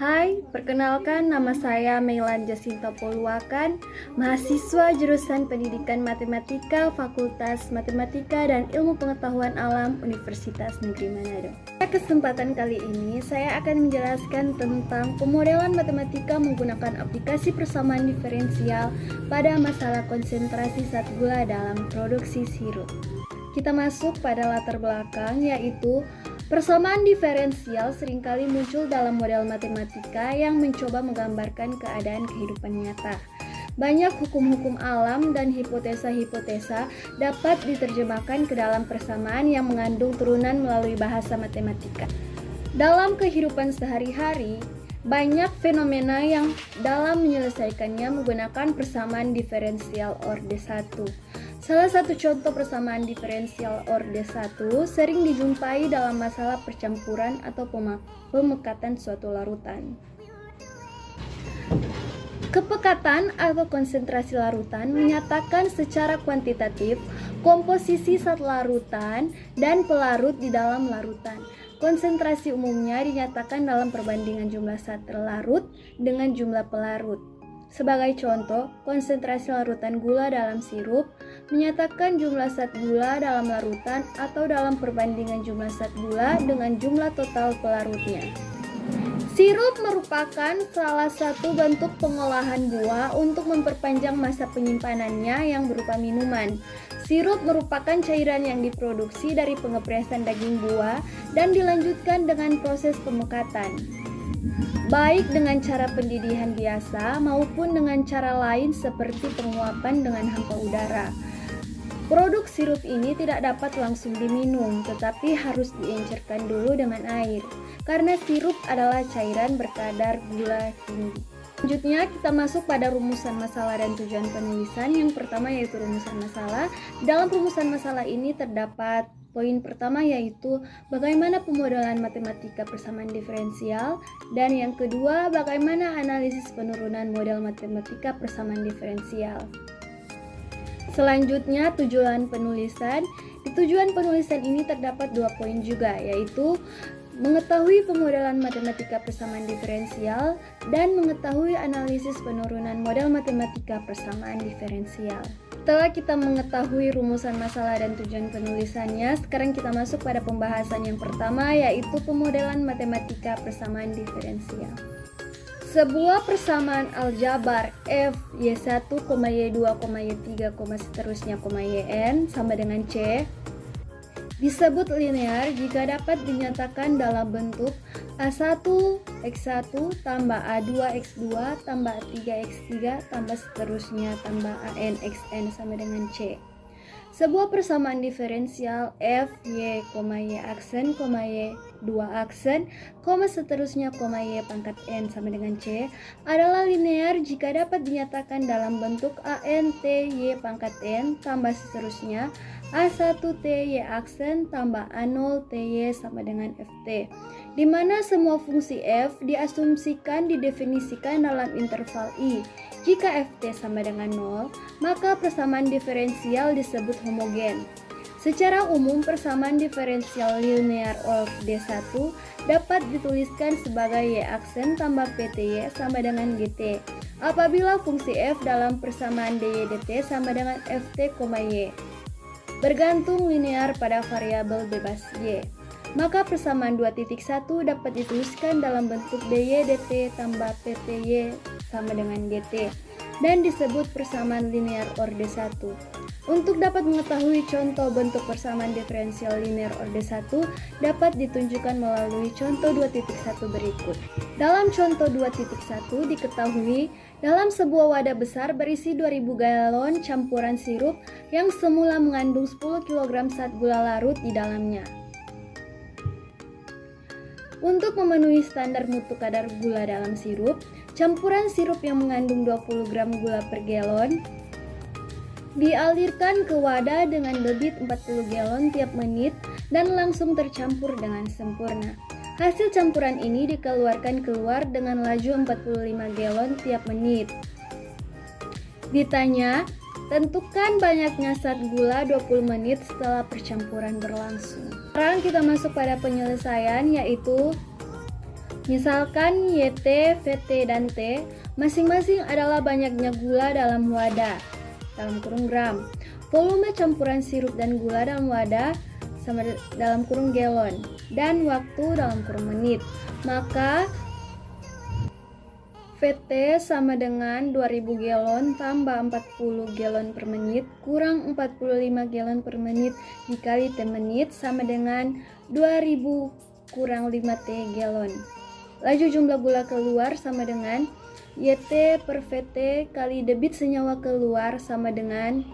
Hai, perkenalkan nama saya Meilan Jacinta Poluakan, mahasiswa jurusan Pendidikan Matematika Fakultas Matematika dan Ilmu Pengetahuan Alam Universitas Negeri Manado. Pada kesempatan kali ini, saya akan menjelaskan tentang pemodelan matematika menggunakan aplikasi persamaan diferensial pada masalah konsentrasi zat gula dalam produksi sirup. Kita masuk pada latar belakang, yaitu persamaan diferensial seringkali muncul dalam model matematika yang mencoba menggambarkan keadaan kehidupan nyata. Banyak hukum-hukum alam dan hipotesa-hipotesa dapat diterjemahkan ke dalam persamaan yang mengandung turunan melalui bahasa matematika. Dalam kehidupan sehari-hari, banyak fenomena yang dalam menyelesaikannya menggunakan persamaan diferensial orde 1. Salah satu contoh persamaan diferensial orde 1 sering dijumpai dalam masalah percampuran atau pemekatan suatu larutan. Kepekatan atau konsentrasi larutan menyatakan secara kuantitatif komposisi zat larutan dan pelarut di dalam larutan. Konsentrasi umumnya dinyatakan dalam perbandingan jumlah zat larut dengan jumlah pelarut. Sebagai contoh, konsentrasi larutan gula dalam sirup menyatakan jumlah zat gula dalam larutan atau dalam perbandingan jumlah zat gula dengan jumlah total pelarutnya. Sirup merupakan salah satu bentuk pengolahan buah untuk memperpanjang masa penyimpanannya yang berupa minuman. Sirup merupakan cairan yang diproduksi dari pengepresan daging buah dan dilanjutkan dengan proses pemekatan, baik dengan cara pendidihan biasa maupun dengan cara lain seperti penguapan dengan hampa udara. Produk sirup ini tidak dapat langsung diminum, tetapi harus diencerkan dulu dengan air, karena sirup adalah cairan berkadar gula tinggi. Selanjutnya kita masuk pada rumusan masalah dan tujuan penulisan. Yang pertama yaitu rumusan masalah. Dalam rumusan masalah ini terdapat poin pertama yaitu bagaimana pemodelan matematika persamaan diferensial, dan yang kedua bagaimana analisis penurunan model matematika persamaan diferensial. Selanjutnya tujuan penulisan. Di tujuan penulisan ini terdapat dua poin juga, yaitu mengetahui pemodelan matematika persamaan diferensial dan mengetahui analisis penurunan model matematika persamaan diferensial. Setelah kita mengetahui rumusan masalah dan tujuan penulisannya, sekarang kita masuk pada pembahasan yang pertama, yaitu pemodelan matematika persamaan diferensial. Sebuah persamaan aljabar f y1, y2, y3, seterusnya, yn sama dengan c disebut linear jika dapat dinyatakan dalam bentuk A1 X1 tambah A2 X2 tambah A3 X3 tambah seterusnya tambah AN XN sama dengan C. Sebuah persamaan diferensial f y, y aksen, y 2 aksen, seterusnya, y pangkat n sama dengan c adalah linear jika dapat dinyatakan dalam bentuk an t y pangkat n tambah seterusnya a1 t y aksen tambah a0 t y sama dengan ft, di mana semua fungsi f diasumsikan didefinisikan dalam interval i. Jika ft sama dengan 0, maka persamaan diferensial disebut homogen. Secara umum, persamaan diferensial linear orde 1 dapat dituliskan sebagai y aksen tambah pty sama dengan gt apabila fungsi f dalam persamaan dy dt sama dengan ft, y bergantung linear pada variabel bebas y. Maka persamaan 2.1 dapat dituliskan dalam bentuk dy dt tambah pty sama dengan gt dan disebut persamaan linear orde 1. Untuk dapat mengetahui contoh bentuk persamaan diferensial linear orde 1 dapat ditunjukkan melalui contoh 2.1 berikut. Dalam contoh 2.1 diketahui dalam sebuah wadah besar berisi 2000 galon campuran sirup yang semula mengandung 10 kg zat gula larut di dalamnya. Untuk memenuhi standar mutu kadar gula dalam sirup, campuran sirup yang mengandung 20 gram gula per galon dialirkan ke wadah dengan debit 40 galon tiap menit dan langsung tercampur dengan sempurna. Hasil campuran ini dikeluarkan keluar dengan laju 45 galon tiap menit. Ditanya, tentukan banyaknya zat gula 20 menit setelah percampuran berlangsung. Sekarang kita masuk pada penyelesaian, yaitu Misalkan YT, VT, dan T masing-masing adalah banyaknya gula dalam wadah, dalam kurung gram. Volume campuran sirup dan gula dalam wadah sama dalam kurung galon, dan waktu dalam kurung menit. Maka VT sama dengan 2000 galon tambah 40 galon per menit kurang 45 galon per menit dikali T menit sama dengan 2000 kurang 5T galon. Laju jumlah gula keluar sama dengan YT per VT kali debit senyawa keluar sama dengan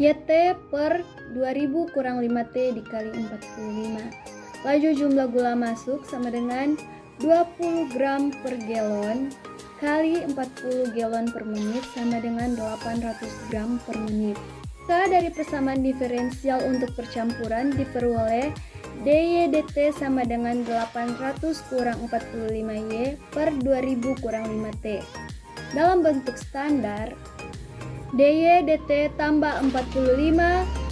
YT per 2000 kurang 5T dikali 45. Laju jumlah gula masuk sama dengan 20 gram per galon kali 40 galon per menit sama dengan 800 gram per menit. Maka dari persamaan diferensial untuk percampuran diperoleh dy dt sama dengan 800 kurang 45y per 2000 kurang 5t. Dalam bentuk standar, dy dt tambah 45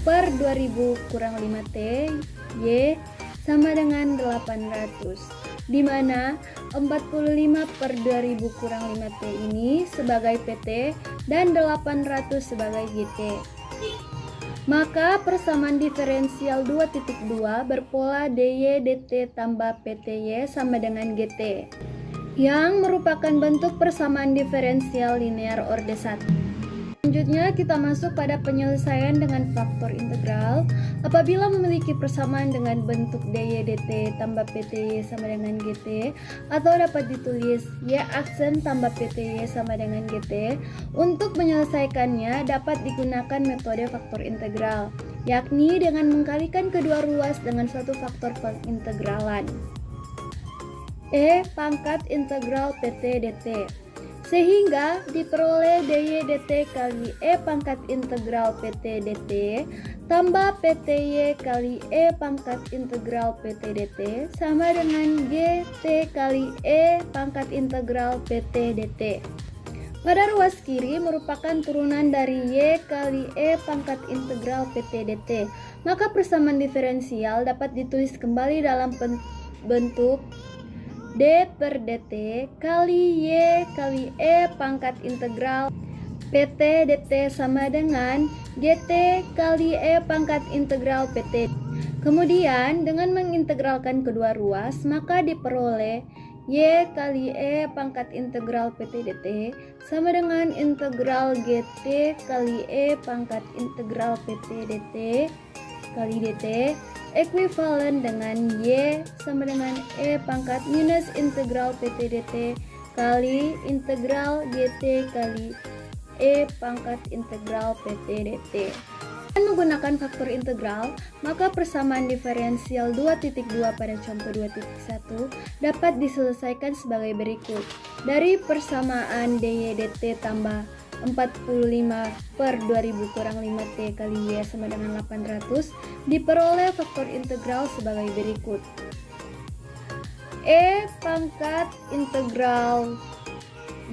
per 2000 kurang 5t y sama dengan 800, di mana 45 per 2000 kurang 5t ini sebagai pt dan 800 sebagai gt. Maka persamaan diferensial 2.2 berpola dy dt tambah pty sama dengan gt, yang merupakan bentuk persamaan diferensial linear orde 1. Selanjutnya kita masuk pada penyelesaian dengan faktor integral. Apabila memiliki persamaan dengan bentuk dy dt tambah pty sama dengan gt, atau dapat ditulis y aksen tambah pty sama dengan gt, untuk menyelesaikannya dapat digunakan metode faktor integral, yakni dengan mengkalikan kedua ruas dengan suatu faktor pengintegralan e pangkat integral pt dt, sehingga diperoleh dy dt kali e pangkat integral pt dt tambah pty kali e pangkat integral pt dt sama dengan gt kali e pangkat integral pt dt. Pada ruas kiri merupakan turunan dari y kali e pangkat integral pt dt, maka persamaan diferensial dapat ditulis kembali dalam bentuk d per dt kali y kali e pangkat integral pt dt sama dengan gt kali e pangkat integral pt. Kemudian dengan mengintegralkan kedua ruas maka diperoleh y kali e pangkat integral pt dt sama dengan integral gt kali e pangkat integral pt dt kali dt ekuivalen dengan y sama dengan e pangkat minus integral pt dt kali integral gt kali e pangkat integral pt dt. Dengan menggunakan faktor integral, maka persamaan diferensial 2.2 pada contoh 2.1 dapat diselesaikan sebagai berikut. Dari persamaan dy dt tambah 45 per 2000 kurang 5t kali y sama dengan 800 diperoleh faktor integral sebagai berikut. E pangkat integral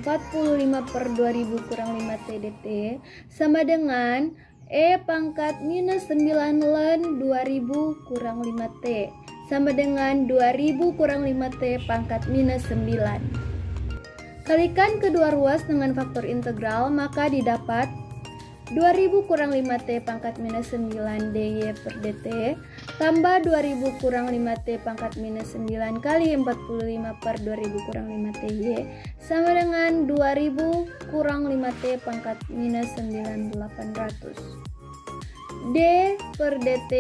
45 per 2000 kurang 5t dt sama dengan E pangkat minus 9 ln 2000 kurang 5t sama dengan 2000 kurang 5t pangkat minus 9. Kalikan kedua ruas dengan faktor integral, maka didapat 2000 kurang 5t pangkat minus 9 dy per dt tambah 2000 kurang 5t pangkat minus 9 kali 45 per 2000 kurang 5ty sama dengan 2000 kurang 5t pangkat minus 9 800. D per dt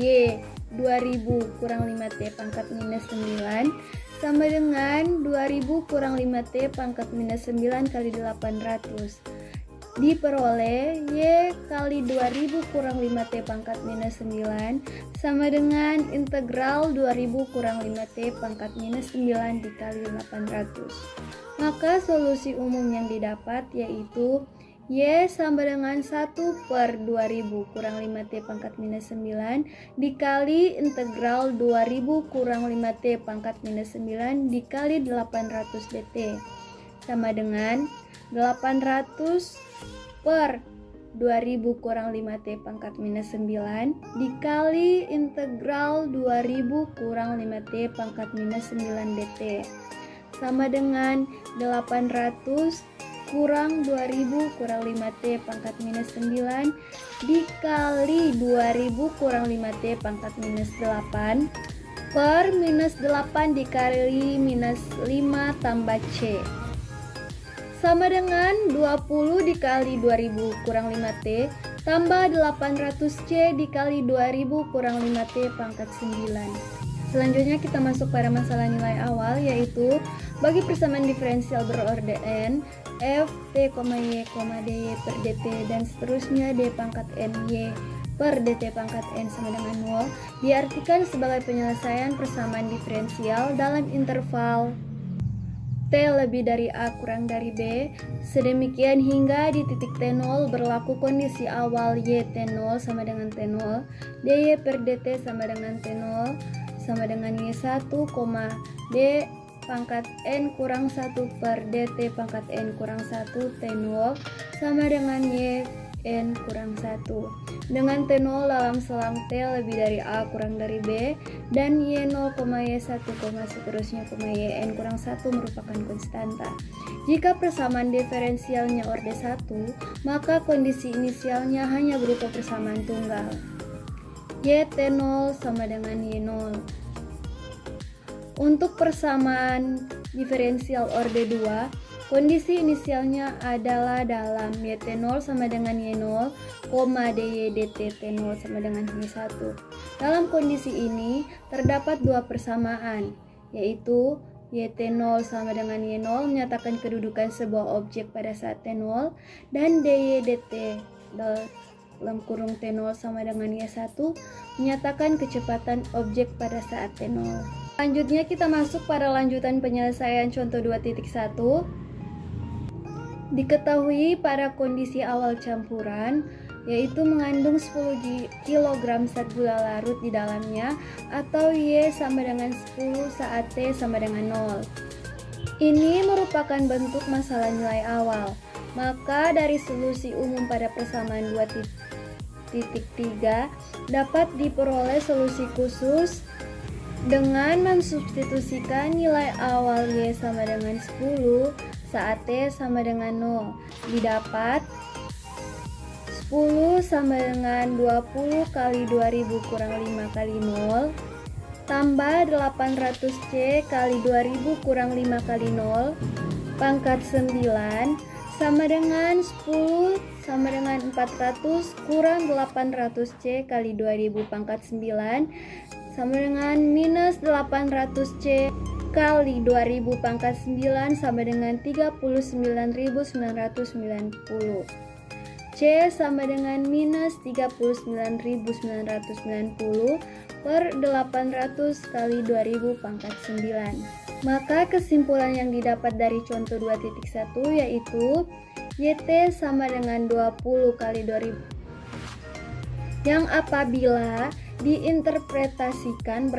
y 2000 kurang 5t pangkat minus 9 sama dengan 2000 kurang 5t pangkat minus 9 kali 800 diperoleh y kali 2000 kurang 5t pangkat minus 9 sama dengan integral 2000 kurang 5t pangkat minus 9 dikali 800. Maka solusi umum yang didapat yaitu y sama dengan 1 per 2000 kurang 5t pangkat minus 9 dikali integral 2000 kurang 5t pangkat minus 9 dikali 800 dt sama dengan 800 per 2000 kurang 5T pangkat minus 9 dikali integral 2000 kurang 5T pangkat minus 9 dt sama dengan 800 kurang 2000 kurang 5T pangkat minus 9 dikali 2000 kurang 5T pangkat minus 8 per minus 8 dikali minus 5 tambah C sama dengan 20 dikali 2000 kurang 5T tambah 800C dikali 2000 kurang 5T pangkat 9. Selanjutnya kita masuk pada masalah nilai awal, yaitu bagi persamaan diferensial berorden N, F, T, Y, dy per dt dan seterusnya d pangkat N, y per dt pangkat N sama dengan 0 diartikan sebagai penyelesaian persamaan diferensial dalam interval T lebih dari A kurang dari B, sedemikian hingga di titik T0 berlaku kondisi awal Y T0 sama dengan T0, dy per dt sama dengan T0 sama dengan Y1, D pangkat N kurang 1 per dt pangkat N kurang 1 T0 sama dengan Y N kurang 1 dengan T0 dalam selang T lebih dari A kurang dari B dan Y0, Y1, seterusnya, Yn kurang 1 merupakan konstanta. Jika persamaan diferensialnya orde 1, maka kondisi inisialnya hanya berupa persamaan tunggal. YT0 sama dengan Y0. Untuk persamaan diferensial orde 2, kondisi inisialnya adalah dalam YT0 sama dengan Y0, dy dt T0 sama dengan Y1. Dalam kondisi ini terdapat dua persamaan, yaitu YT0 sama dengan Y0 menyatakan kedudukan sebuah objek pada saat T0 dan dy dt dalam kurung T0 sama dengan Y1 menyatakan kecepatan objek pada saat T0. Selanjutnya kita masuk pada lanjutan penyelesaian contoh 2.1. Diketahui pada kondisi awal campuran, yaitu mengandung 10 kg zat gula larut di dalamnya atau Y sama dengan 10 saat T sama dengan 0. Ini merupakan bentuk masalah nilai awal. Maka dari solusi umum pada persamaan 2.3 dapat diperoleh solusi khusus dengan mensubstitusikan nilai awal Y sama dengan 10 saat T sama dengan 0 didapat 10 sama dengan 20 kali 2000 kurang 5 kali 0 tambah 800C kali 2000 kurang 5 kali 0 pangkat 9 sama dengan 10 sama dengan 400 kurang 800C kali 2000 pangkat 9 sama dengan minus 800C kali 2000 pangkat 9 sama dengan 39.990. C sama dengan minus 39.990 per 800 kali 2000 pangkat 9. Maka kesimpulan yang didapat dari contoh 2.1 yaitu YT sama dengan 20 kali 2000 yang apabila diinterpretasikan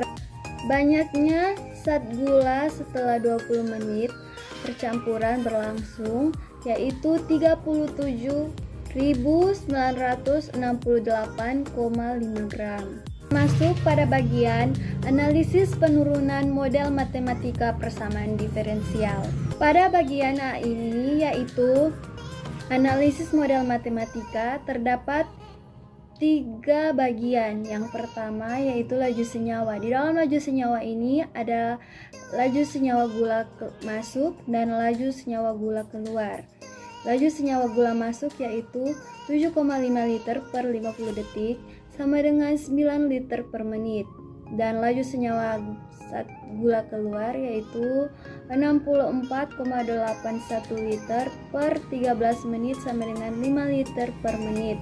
banyaknya zat gula setelah 20 menit percampuran berlangsung yaitu 37.968,5 gram. Masuk pada bagian analisis penurunan model matematika persamaan diferensial. Pada bagian A ini yaitu analisis model matematika terdapat 3 bagian. Yang pertama yaitu laju senyawa. Di dalam laju senyawa ini ada laju senyawa gula masuk dan laju senyawa gula keluar. Laju senyawa gula masuk yaitu 7,5 liter per 50 detik sama dengan 9 liter per menit. Dan laju senyawa gula keluar yaitu 64,81 liter per 13 menit sama dengan 5 liter per menit.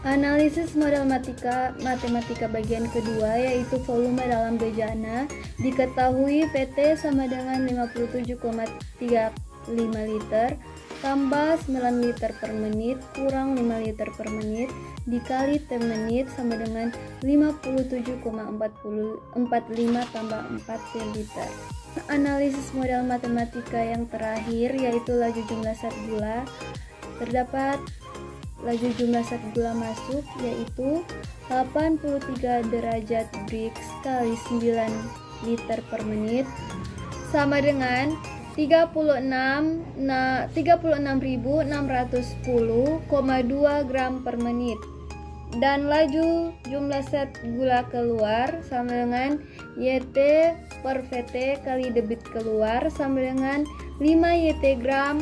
Analisis model matematika bagian kedua yaitu volume dalam bejana. Diketahui VT sama dengan 57,35 liter tambah 9 liter per menit kurang 5 liter per menit dikali T menit sama dengan 57,45 tambah 4 T liter. Analisis model matematika yang terakhir yaitu laju jumlah zat gula. Terdapat laju jumlah zat gula masuk yaitu 83 derajat Brix kali 9 liter per menit sama dengan 36.610,2 gram per menit. Dan laju jumlah zat gula keluar sama dengan YT per VT kali debit keluar sama dengan 5 YT gram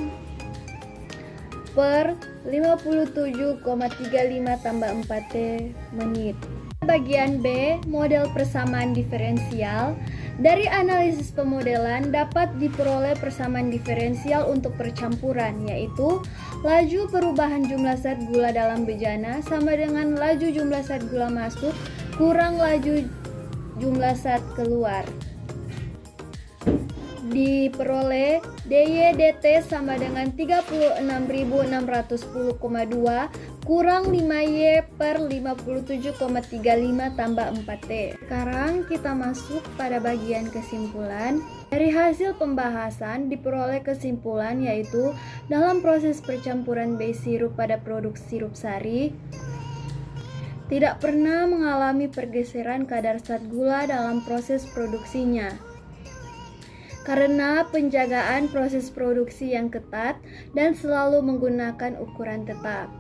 per 57,35 tambah 4T menit. Bagian B, model persamaan diferensial. Dari analisis pemodelan dapat diperoleh persamaan diferensial untuk percampuran, yaitu laju perubahan jumlah zat gula dalam bejana sama dengan laju jumlah zat gula masuk kurang laju jumlah zat keluar. Diperoleh DY dt sama dengan 36.610,2 kurang 5Y per 57,35 tambah 4T. Sekarang kita masuk pada bagian kesimpulan. Dari hasil pembahasan diperoleh kesimpulan yaitu dalam proses percampuran base sirup pada produk sirup sari tidak pernah mengalami pergeseran kadar zat gula dalam proses produksinya. Karena penjagaan proses produksi yang ketat dan selalu menggunakan ukuran tetap.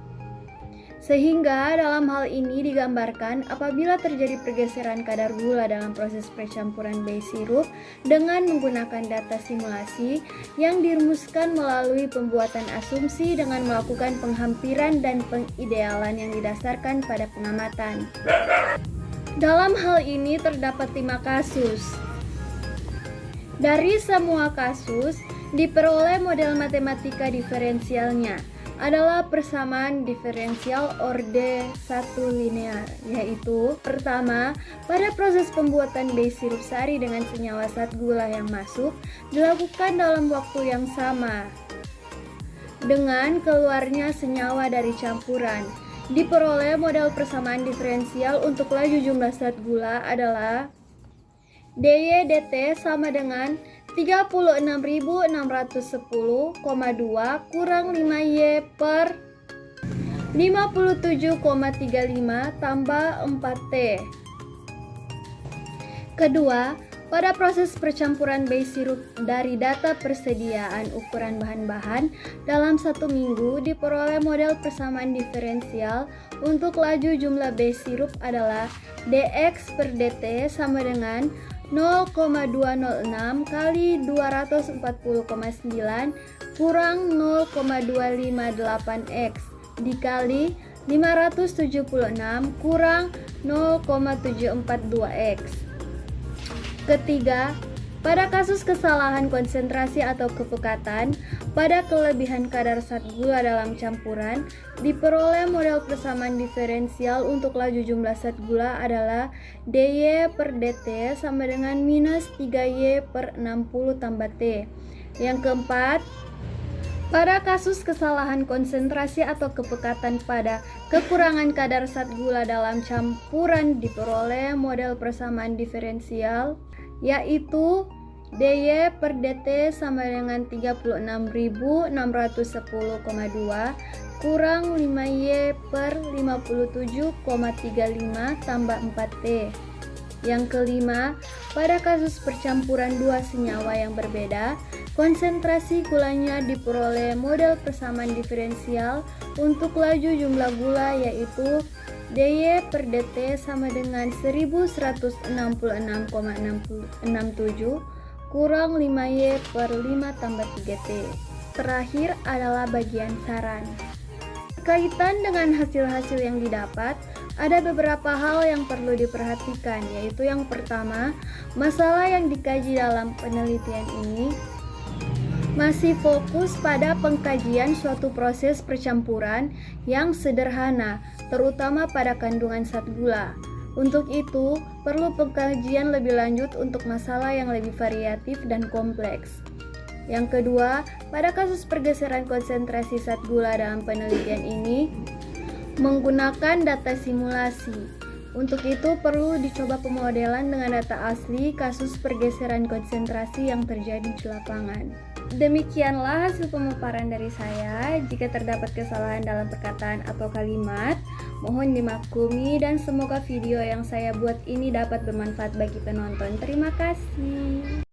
Sehingga dalam hal ini digambarkan apabila terjadi pergeseran kadar gula dalam proses percampuran base sirup dengan menggunakan data simulasi yang dirumuskan melalui pembuatan asumsi dengan melakukan penghampiran dan pengidealan yang didasarkan pada pengamatan. Dalam hal ini terdapat 5 kasus. Dari semua kasus, diperoleh model matematika diferensialnya adalah persamaan diferensial orde 1 linear, yaitu pertama, pada proses pembuatan base sirup sari dengan senyawa zat gula yang masuk dilakukan dalam waktu yang sama dengan keluarnya senyawa dari campuran. Diperoleh model persamaan diferensial untuk laju jumlah zat gula adalah DY dt sama dengan 36.610,2 kurang 5Y per 57,35 tambah 4T. Kedua, pada proses percampuran base sirup dari data persediaan ukuran bahan-bahan dalam 1 minggu diperoleh model persamaan diferensial untuk laju jumlah base sirup adalah dx per dt sama dengan 0,206 kali 240,9 kurang 0,258x dikali 576 kurang 0,742x. Ketiga, pada kasus kesalahan konsentrasi atau kepekatan pada kelebihan kadar zat gula dalam campuran, diperoleh model persamaan diferensial untuk laju jumlah zat gula adalah DY per dt sama dengan minus 3Y per 60 tambah T. Yang keempat, pada kasus kesalahan konsentrasi atau kepekatan pada kekurangan kadar zat gula dalam campuran diperoleh model persamaan diferensial yaitu DY per dt sama dengan 36.610,2 kurang 5Y per 57,35 tambah 4T. Yang kelima, pada kasus percampuran dua senyawa yang berbeda, konsentrasi gulanya diperoleh model persamaan diferensial untuk laju jumlah gula yaitu DY per dt sama dengan 1166,67 kurang 5Y per 5 tambah 3T. Terakhir adalah bagian saran. Berkaitan dengan hasil-hasil yang didapat, ada beberapa hal yang perlu diperhatikan, yaitu yang pertama, masalah yang dikaji dalam penelitian ini masih fokus pada pengkajian suatu proses percampuran yang sederhana, terutama pada kandungan zat gula. Untuk itu, perlu pengkajian lebih lanjut untuk masalah yang lebih variatif dan kompleks. Yang kedua, pada kasus pergeseran konsentrasi zat gula dalam penelitian ini menggunakan data simulasi. Untuk itu perlu dicoba pemodelan dengan data asli kasus pergeseran konsentrasi yang terjadi di lapangan. Demikianlah hasil pemaparan dari saya. Jika terdapat kesalahan dalam perkataan atau kalimat, mohon dimaklumi dan semoga video yang saya buat ini dapat bermanfaat bagi penonton. Terima kasih.